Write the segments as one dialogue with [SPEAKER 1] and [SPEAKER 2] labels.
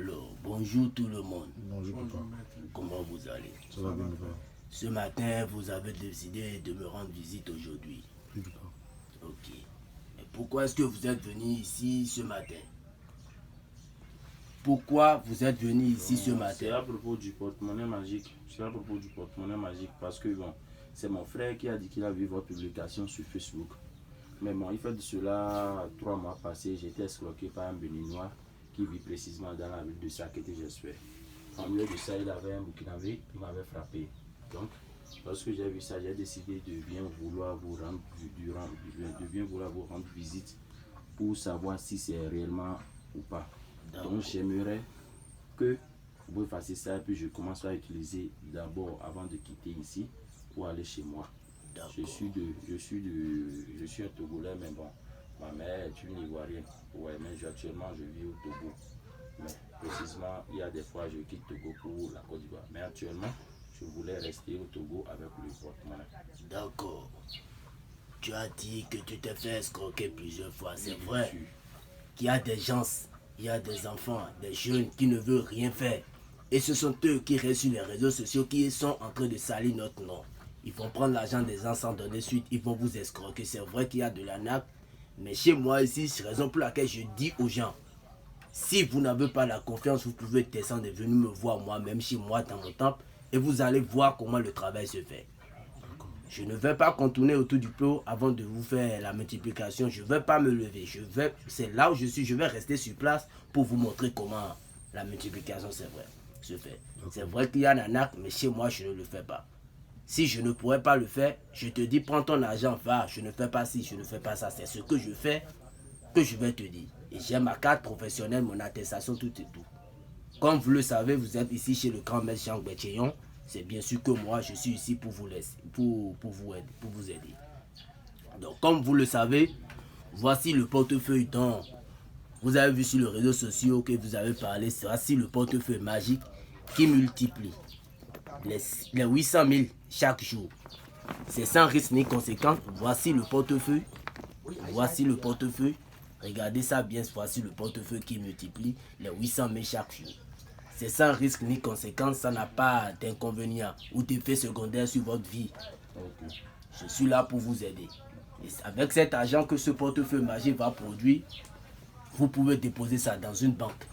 [SPEAKER 1] Alors, bonjour tout le monde.
[SPEAKER 2] Bonjour papa.
[SPEAKER 1] Comment vous allez?
[SPEAKER 2] Ça va bien papa.
[SPEAKER 1] Ce matin, vous avez décidé de me rendre visite aujourd'hui.
[SPEAKER 2] Oui papa.
[SPEAKER 1] Ok. Et pourquoi est-ce que vous êtes venu ici ce matin? Pourquoi vous êtes venu ici ce matin?
[SPEAKER 3] C'est à propos du porte-monnaie magique. C'est à propos du porte-monnaie magique parce que bon, c'est mon frère qui a dit qu'il a vu votre publication sur Facebook. Mais bon, il fait de cela 3 mois passés, j'ai été escroqué par un Béninois qui vit précisément dans la ville de Sakété, j'espère. En milieu de ça, il avait un Burkinabé qui m'avait frappé. Donc, lorsque j'ai vu ça, j'ai décidé de bien vouloir vous rendre visite pour savoir si c'est réellement ou pas. Donc, j'aimerais que vous fassiez ça et puis je commence à utiliser d'abord avant de quitter ici pour aller chez moi. Je suis un Togolais, mais bon, ma mère est une Ivoirienne. Ouais, mais actuellement je vis au Togo. Mais précisément, il y a des fois je quitte Togo pour la Côte d'Ivoire. Mais actuellement, je voulais rester au Togo avec le porte-monnaie.
[SPEAKER 1] D'accord. Tu as dit que tu t'es fait escroquer plusieurs fois. C'est vrai qu'il y a des gens, il y a des enfants, des jeunes qui ne veulent rien faire. Et ce sont eux qui restent sur les réseaux sociaux qui sont en train de salir notre nom. Ils vont prendre l'argent des gens sans donner suite, ils vont vous escroquer. C'est vrai qu'il y a de l'arnaque, mais chez moi ici, c'est la raison pour laquelle je dis aux gens, si vous n'avez pas la confiance, vous pouvez descendre et venir me voir moi-même chez moi dans mon temple et vous allez voir comment le travail se fait. Je ne vais pas contourner autour du pot avant de vous faire la multiplication. Je ne vais pas me lever. C'est là où je suis. Je vais rester sur place pour vous montrer comment la multiplication se fait. C'est vrai qu'il y a un arnaque, mais chez moi, je ne le fais pas. Si je ne pourrais pas le faire, je te dis, prends ton argent, va, je ne fais pas ci, je ne fais pas ça. C'est ce que je fais que je vais te dire. Et j'ai ma carte professionnelle, mon attestation, tout et tout. Comme vous le savez, vous êtes ici chez le grand maître Jean Béthéon. C'est bien sûr que moi, je suis ici pour vous laisser, pour vous aider. Donc, comme vous le savez, voici le portefeuille dont vous avez vu sur les réseaux sociaux que vous avez parlé. Voici le portefeuille magique qui multiplie les 800 000 chaque jour. C'est sans risque ni conséquence. Voici le portefeuille. Voici le portefeuille. Regardez ça bien. Voici le portefeuille qui multiplie les 800 000 chaque jour. C'est sans risque ni conséquence. Ça n'a pas d'inconvénient ou d'effet secondaire sur votre vie. Je suis là pour vous aider. Et avec cet argent que ce portefeuille magique va produire, vous pouvez déposer ça dans une banque.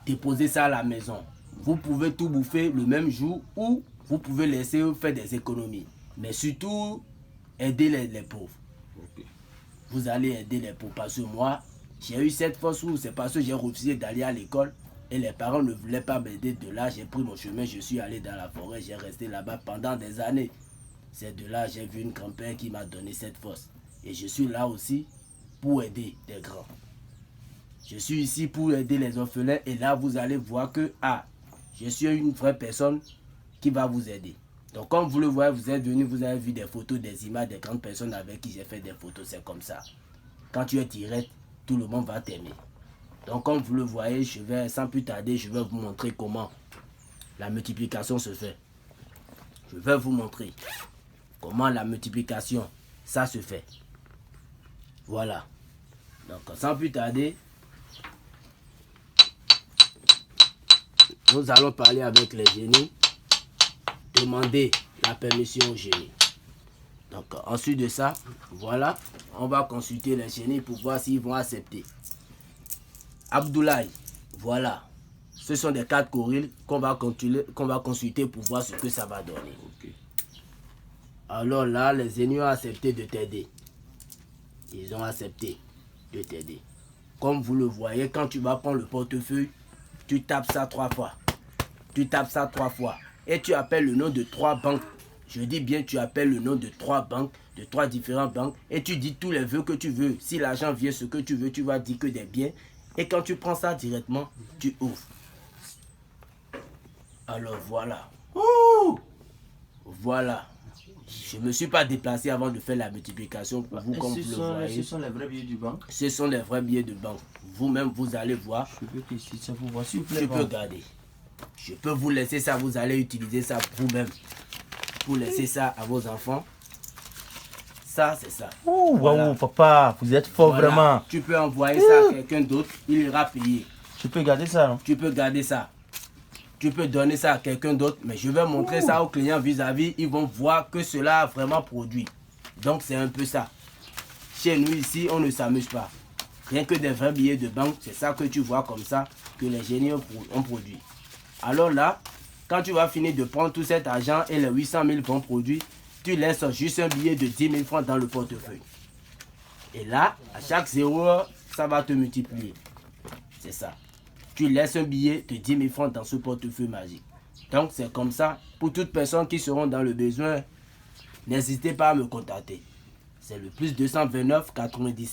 [SPEAKER 1] Déposer ça à la maison. Vous pouvez tout bouffer le même jour ou vous pouvez laisser faire des économies. Mais surtout, aider les pauvres. Vous allez aider les pauvres. Parce que moi, j'ai eu cette force où c'est parce que j'ai refusé d'aller à l'école et les parents ne voulaient pas m'aider. De là, j'ai pris mon chemin, je suis allé dans la forêt, j'ai resté là-bas pendant des années. C'est de là j'ai vu une grand-père qui m'a donné cette force. Et je suis là aussi pour aider les grands. Je suis ici pour aider les orphelins et là, vous allez voir que, je suis une vraie personne qui va vous aider. Donc comme vous le voyez, vous êtes venu, vous avez vu des photos, des images des grandes personnes avec qui j'ai fait des photos, c'est comme ça. Quand tu es direct, tout le monde va t'aimer. Donc comme vous le voyez, sans plus tarder, je vais vous montrer comment la multiplication se fait. Je vais vous montrer comment la multiplication, ça se fait. Voilà. Donc sans plus tarder, nous allons parler avec les génies, demander la permission aux génies. Donc ensuite de ça, voilà, on va consulter les génies pour voir s'ils vont accepter. Abdoulaye, voilà, ce sont des cartes Coril qu'on va consulter pour voir ce que ça va donner. Alors là, les génies ont accepté de t'aider. Ils ont accepté de t'aider. Comme vous le voyez, quand tu vas prendre le portefeuille, tu tapes ça 3 fois. Tu tapes ça 3 fois. Et tu appelles le nom de 3 banques. Je dis bien, tu appelles le nom de 3 banques, de 3 différentes banques. Et tu dis tous les vœux que tu veux. Si l'argent vient, ce que tu veux, tu vas dire que des biens. Et quand tu prends ça directement, tu ouvres. Alors voilà. Ouh! Voilà. Je ne me suis pas déplacé avant de faire la multiplication pour vous, comme vous le voyez.
[SPEAKER 3] Ce sont les vrais billets du banque.
[SPEAKER 1] Ce sont les vrais billets de banque. Vous-même, vous allez voir.
[SPEAKER 3] Je peux tester ça pour voir, s'il vous plaît.
[SPEAKER 1] Je peux garder. Je peux vous laisser ça. Vous allez utiliser ça vous-même. Vous laissez ça à vos enfants. Ça, c'est ça.
[SPEAKER 4] Oh, voilà. Wow, papa, vous êtes fort, voilà. Vraiment.
[SPEAKER 1] Tu peux envoyer ça à quelqu'un d'autre. Il ira payer.
[SPEAKER 2] Tu peux garder ça, hein?
[SPEAKER 1] Tu peux garder ça. Tu peux donner ça à quelqu'un d'autre, mais je vais montrer ça aux clients vis-à-vis. Ils vont voir que cela a vraiment produit. Donc c'est un peu ça. Chez nous ici, on ne s'amuse pas. Rien que des vrais billets de banque, c'est ça que tu vois comme ça que les génies ont produit. Alors là, quand tu vas finir de prendre tout cet argent et les 800 000 vont produire, tu laisses juste un billet de 10 000 francs dans le portefeuille. Et là, à chaque 0 heure, ça va te multiplier. C'est ça. Tu laisses un billet de 10 000 francs dans ce portefeuille magique. Donc c'est comme ça. Pour toutes personnes qui seront dans le besoin, n'hésitez pas à me contacter. C'est le +229 97